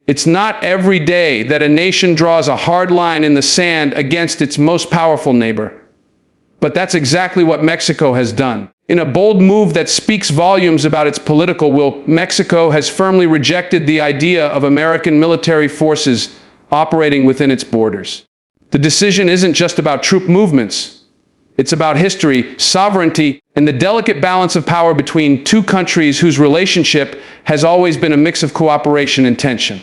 It's not every day that a nation draws a hard line in the sand against its most powerful neighbor. But that's exactly what Mexico has done. In a bold move that speaks volumes about its political will, Mexico has firmly rejected the idea of American military forces operating within its borders. The decision isn't just about troop movements. It's about history, sovereignty, and the delicate balance of power between two countries whose relationship has always been a mix of cooperation and tension.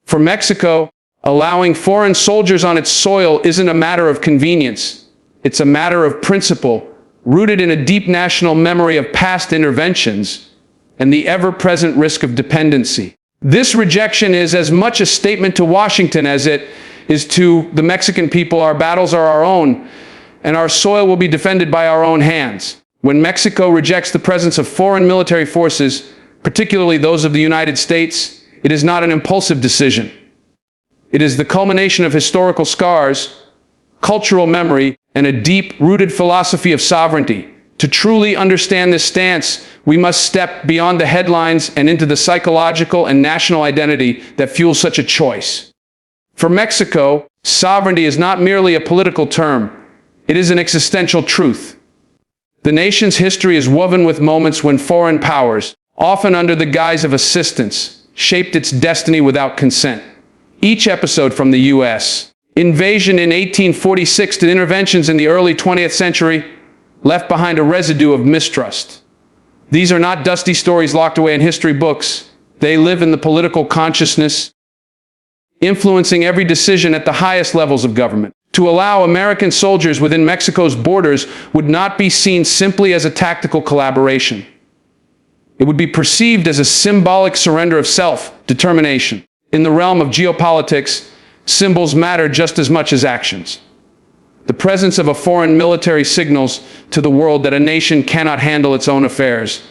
For Mexico, allowing foreign soldiers on its soil isn't a matter of convenience. It's a matter of principle, rooted in a deep national memory of past interventions and the ever-present risk of dependency. This rejection is as much a statement to Washington as it is to the Mexican people. Our battles are our own, and our soil will be defended by our own hands. When Mexico rejects the presence of foreign military forces, particularly those of the United States, it is not an impulsive decision. It is the culmination of historical scars, cultural memory, and a deep-rooted philosophy of sovereignty. To truly understand this stance, we must step beyond the headlines and into the psychological and national identity that fuels such a choice. For Mexico, sovereignty is not merely a political term. It is an existential truth. The nation's history is woven with moments when foreign powers, often under the guise of assistance, shaped its destiny without consent. Each episode, from the U.S. invasion in 1846 to interventions in the early 20th century, left behind a residue of mistrust. These are not dusty stories locked away in history books. They live in the political consciousness, influencing every decision at the highest levels of government. To allow American soldiers within Mexico's borders would not be seen simply as a tactical collaboration. It would be perceived as a symbolic surrender of self-determination. In the realm of geopolitics, symbols matter just as much as actions. The presence of a foreign military signals to the world that a nation cannot handle its own affairs,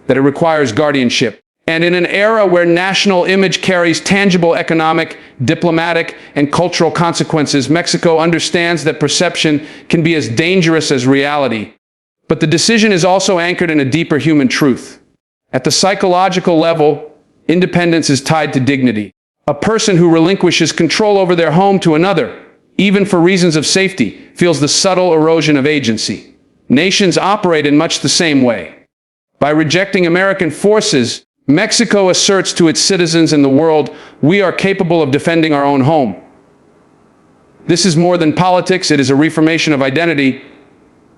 that it requires guardianship. And in an era where national image carries tangible economic, diplomatic, and cultural consequences, Mexico understands that perception can be as dangerous as reality. But the decision is also anchored in a deeper human truth. At the psychological level, independence is tied to dignity. A person who relinquishes control over their home to another, even for reasons of safety, feels the subtle erosion of agency. Nations operate in much the same way. By rejecting American forces, Mexico asserts to its citizens and the world, we are capable of defending our own home. This is more than politics, it is a reformation of identity.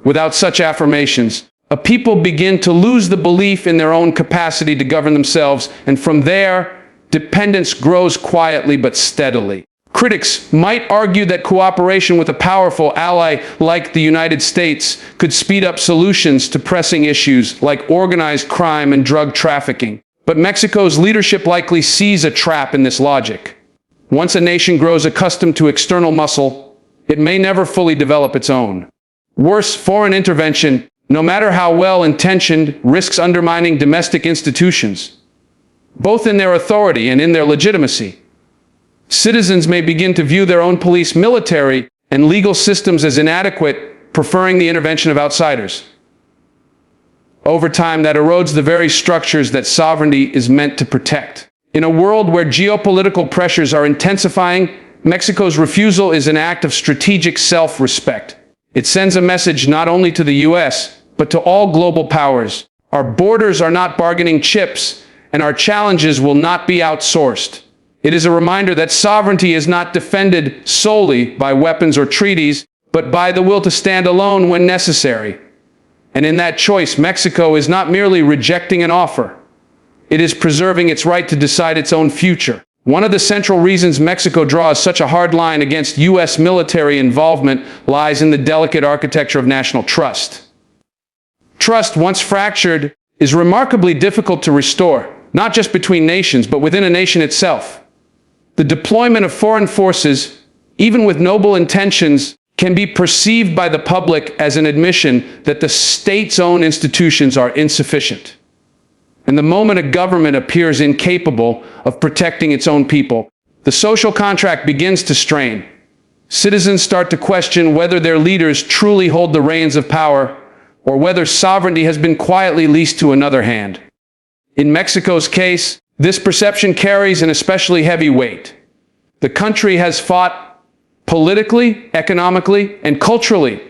Without such affirmations, a people begin to lose the belief in their own capacity to govern themselves, and from there, dependence grows quietly but steadily. Critics might argue that cooperation with a powerful ally like the United States could speed up solutions to pressing issues like organized crime and drug trafficking. But Mexico's leadership likely sees a trap in this logic. Once a nation grows accustomed to external muscle, it may never fully develop its own. Worse, foreign intervention, no matter how well-intentioned, risks undermining domestic institutions, both in their authority and in their legitimacy. Citizens may begin to view their own police, military, and legal systems as inadequate, preferring the intervention of outsiders. Over time, that erodes the very structures that sovereignty is meant to protect. In a world where geopolitical pressures are intensifying, Mexico's refusal is an act of strategic self-respect. It sends a message not only to the U.S., but to all global powers. Our borders are not bargaining chips, and our challenges will not be outsourced. It is a reminder that sovereignty is not defended solely by weapons or treaties, but by the will to stand alone when necessary. And in that choice, Mexico is not merely rejecting an offer. It is preserving its right to decide its own future. One of the central reasons Mexico draws such a hard line against U.S. military involvement lies in the delicate architecture of national trust. Trust, once fractured, is remarkably difficult to restore, not just between nations, but within a nation itself. The deployment of foreign forces, even with noble intentions, can be perceived by the public as an admission that the state's own institutions are insufficient. And the moment a government appears incapable of protecting its own people, the social contract begins to strain. Citizens start to question whether their leaders truly hold the reins of power, or whether sovereignty has been quietly leased to another hand. In Mexico's case, This perception carries an especially heavy weight. The country has fought politically, economically, and culturally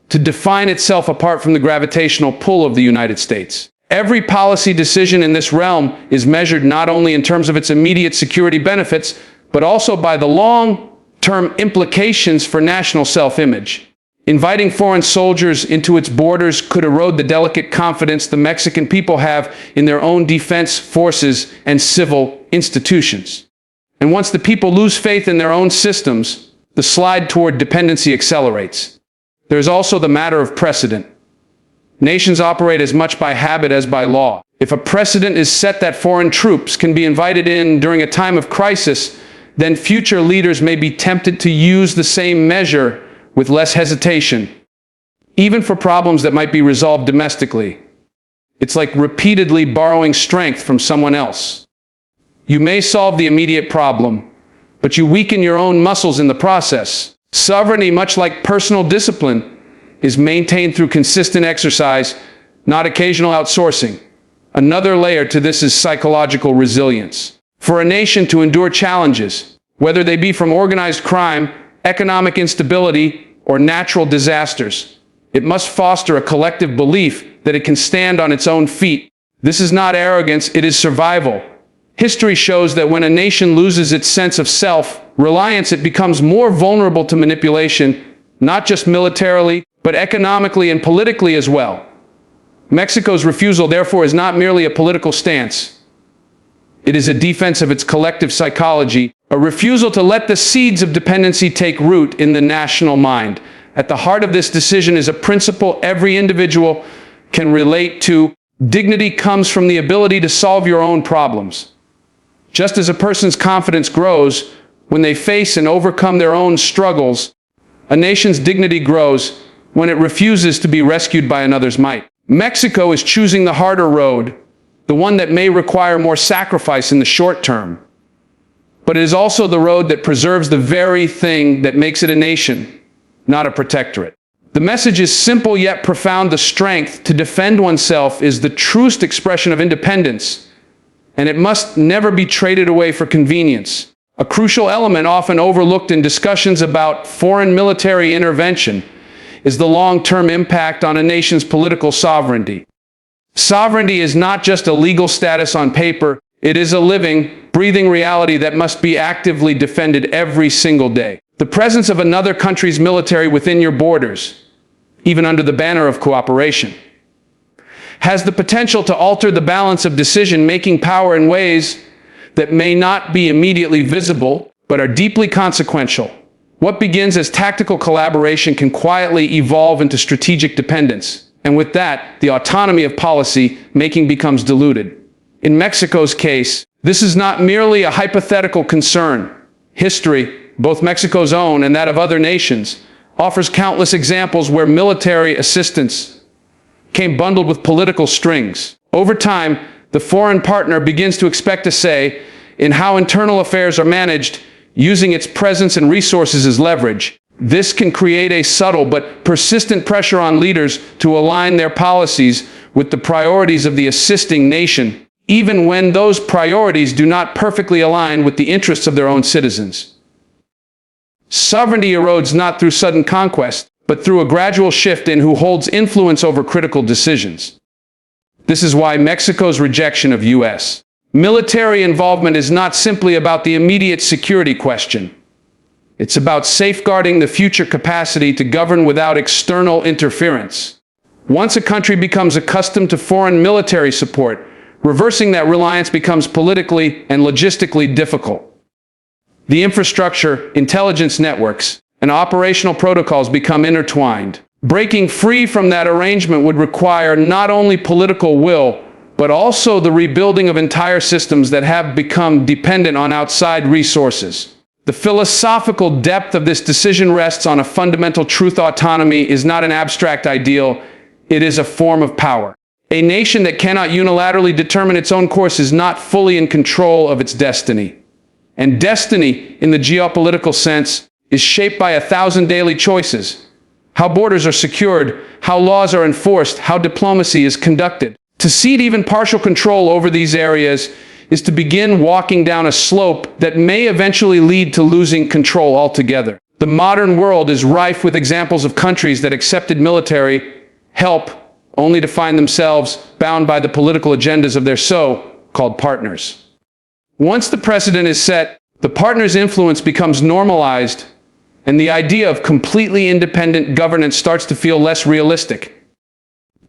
to define itself apart from the gravitational pull of the United States. Every policy decision in this realm is measured not only in terms of its immediate security benefits, but also by the long-term implications for national self-image. Inviting foreign soldiers into its borders could erode the delicate confidence the Mexican people have in their own defense forces and civil institutions. And once the people lose faith in their own systems, the slide toward dependency accelerates. There's also the matter of precedent. Nations operate as much by habit as by law. If a precedent is set that foreign troops can be invited in during a time of crisis, then future leaders may be tempted to use the same measure with less hesitation, even for problems that might be resolved domestically. It's like repeatedly borrowing strength from someone else. You may solve the immediate problem, but you weaken your own muscles in the process. Sovereignty, much like personal discipline, is maintained through consistent exercise, not occasional outsourcing. Another layer to this is psychological resilience. For a nation to endure challenges, whether they be from organized crime, economic instability, or natural disasters, it must foster a collective belief that it can stand on its own feet. This is not arrogance, it is survival. History shows that when a nation loses its sense of self-reliance, it becomes more vulnerable to manipulation, not just militarily, but economically and politically as well. Mexico's refusal, therefore, is not merely a political stance. It is a defense of its collective psychology, a refusal to let the seeds of dependency take root in the national mind. At the heart of this decision is a principle every individual can relate to. Dignity comes from the ability to solve your own problems. Just as a person's confidence grows when they face and overcome their own struggles, a nation's dignity grows when it refuses to be rescued by another's might. Mexico is choosing the harder road, the one that may require more sacrifice in the short term. But it is also the road that preserves the very thing that makes it a nation, not a protectorate. The message is simple yet profound. The strength to defend oneself is the truest expression of independence, and it must never be traded away for convenience. A crucial element often overlooked in discussions about foreign military intervention is the long-term impact on a nation's political sovereignty. Sovereignty is not just a legal status on paper, it is a living, breathing reality that must be actively defended every single day. The presence of another country's military within your borders, even under the banner of cooperation, has the potential to alter the balance of decision-making power in ways that may not be immediately visible, but are deeply consequential. What begins as tactical collaboration can quietly evolve into strategic dependence, and with that, the autonomy of policy making becomes diluted. In Mexico's case, this is not merely a hypothetical concern. History, both Mexico's own and that of other nations, offers countless examples where military assistance came bundled with political strings. Over time, the foreign partner begins to expect a say in how internal affairs are managed, using its presence and resources as leverage. This can create a subtle but persistent pressure on leaders to align their policies with the priorities of the assisting nation, even when those priorities do not perfectly align with the interests of their own citizens. Sovereignty erodes not through sudden conquest, but through a gradual shift in who holds influence over critical decisions. This is why Mexico's rejection of U.S. military involvement is not simply about the immediate security question. It's about safeguarding the future capacity to govern without external interference. Once a country becomes accustomed to foreign military support, reversing that reliance becomes politically and logistically difficult. The infrastructure, intelligence networks, and operational protocols become intertwined. Breaking free from that arrangement would require not only political will, but also the rebuilding of entire systems that have become dependent on outside resources. The philosophical depth of this decision rests on a fundamental truth. Autonomy is not an abstract ideal, it is a form of power. A nation that cannot unilaterally determine its own course is not fully in control of its destiny. And destiny, in the geopolitical sense, is shaped by 1,000 daily choices. How borders are secured, how laws are enforced, how diplomacy is conducted. To cede even partial control over these areas is to begin walking down a slope that may eventually lead to losing control altogether. The modern world is rife with examples of countries that accepted military help only to find themselves bound by the political agendas of their so-called partners. Once the precedent is set, the partner's influence becomes normalized, and the idea of completely independent governance starts to feel less realistic.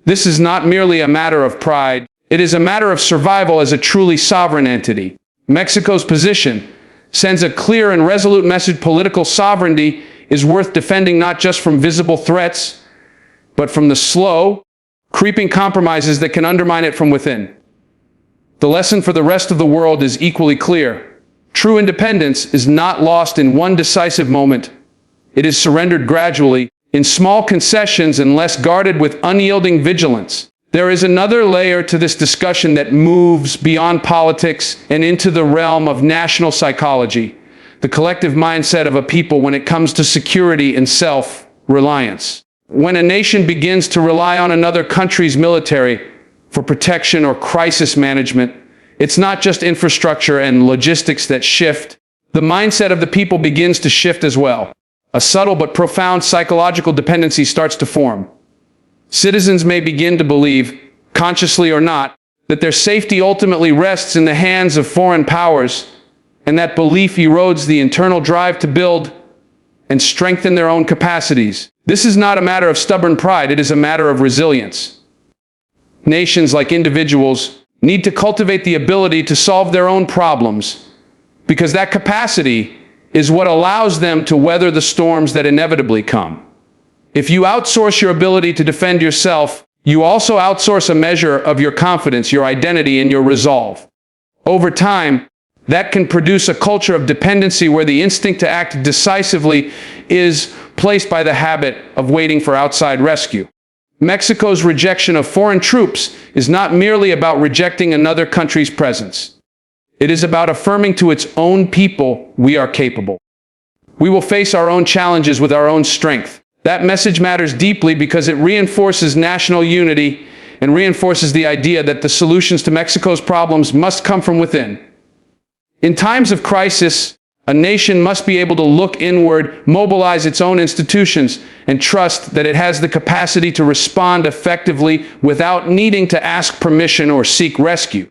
This is not merely a matter of pride, it is a matter of survival as a truly sovereign entity. Mexico's position sends a clear and resolute message: political sovereignty is worth defending not just from visible threats, but from the slow, creeping compromises that can undermine it from within. The lesson for the rest of the world is equally clear. True independence is not lost in one decisive moment. It is surrendered gradually, in small concessions and less guarded with unyielding vigilance. There is another layer to this discussion that moves beyond politics and into the realm of national psychology, the collective mindset of a people when it comes to security and self-reliance. When a nation begins to rely on another country's military for protection or crisis management, it's not just infrastructure and logistics that shift. The mindset of the people begins to shift as well. A subtle but profound psychological dependency starts to form. Citizens may begin to believe, consciously or not, that their safety ultimately rests in the hands of foreign powers, and that belief erodes the internal drive to build and strengthen their own capacities. This is not a matter of stubborn pride, it is a matter of resilience. Nations, like individuals, need to cultivate the ability to solve their own problems, because that capacity is what allows them to weather the storms that inevitably come. If you outsource your ability to defend yourself, you also outsource a measure of your confidence, your identity, and your resolve. Over time, that can produce a culture of dependency where the instinct to act decisively is placed by the habit of waiting for outside rescue. Mexico's rejection of foreign troops is not merely about rejecting another country's presence. It is about affirming to its own people, we are capable. We will face our own challenges with our own strength. That message matters deeply because it reinforces national unity and reinforces the idea that the solutions to Mexico's problems must come from within. In times of crisis, a nation must be able to look inward, mobilize its own institutions, and trust that it has the capacity to respond effectively without needing to ask permission or seek rescue.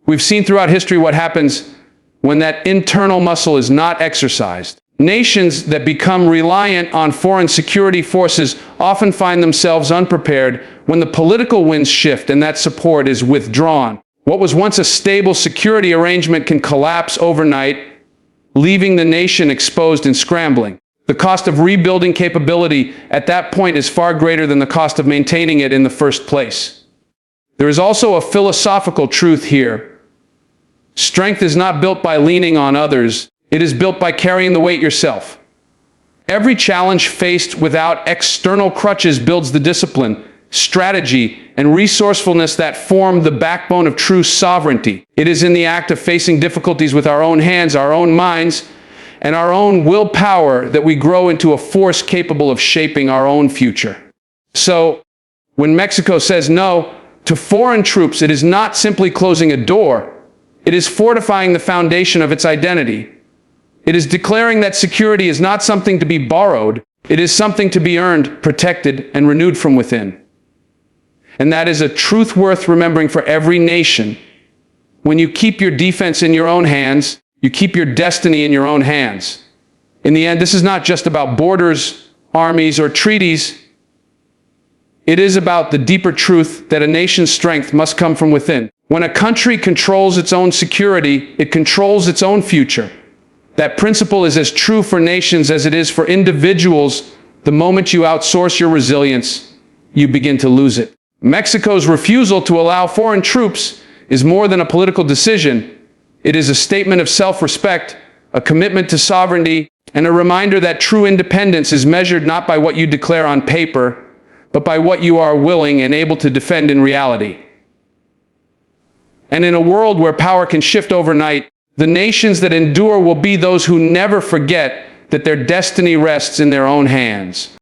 We've seen throughout history what happens when that internal muscle is not exercised. Nations that become reliant on foreign security forces often find themselves unprepared when the political winds shift and that support is withdrawn. What was once a stable security arrangement can collapse overnight, leaving the nation exposed and scrambling. The cost of rebuilding capability at that point is far greater than the cost of maintaining it in the first place. There is also a philosophical truth here. Strength is not built by leaning on others. It is built by carrying the weight yourself. Every challenge faced without external crutches builds the discipline, strategy, and resourcefulness that form the backbone of true sovereignty. It is in the act of facing difficulties with our own hands, our own minds, and our own willpower that we grow into a force capable of shaping our own future. So, when Mexico says no to foreign troops, it is not simply closing a door. It is fortifying the foundation of its identity. It is declaring that security is not something to be borrowed. It is something to be earned, protected, and renewed from within. And that is a truth worth remembering for every nation. When you keep your defense in your own hands, you keep your destiny in your own hands. In the end, this is not just about borders, armies, or treaties. It is about the deeper truth that a nation's strength must come from within. When a country controls its own security, it controls its own future. That principle is as true for nations as it is for individuals. The moment you outsource your resilience, you begin to lose it. Mexico's refusal to allow foreign troops is more than a political decision. It is a statement of self-respect, a commitment to sovereignty, and a reminder that true independence is measured not by what you declare on paper, but by what you are willing and able to defend in reality. And in a world where power can shift overnight, the nations that endure will be those who never forget that their destiny rests in their own hands.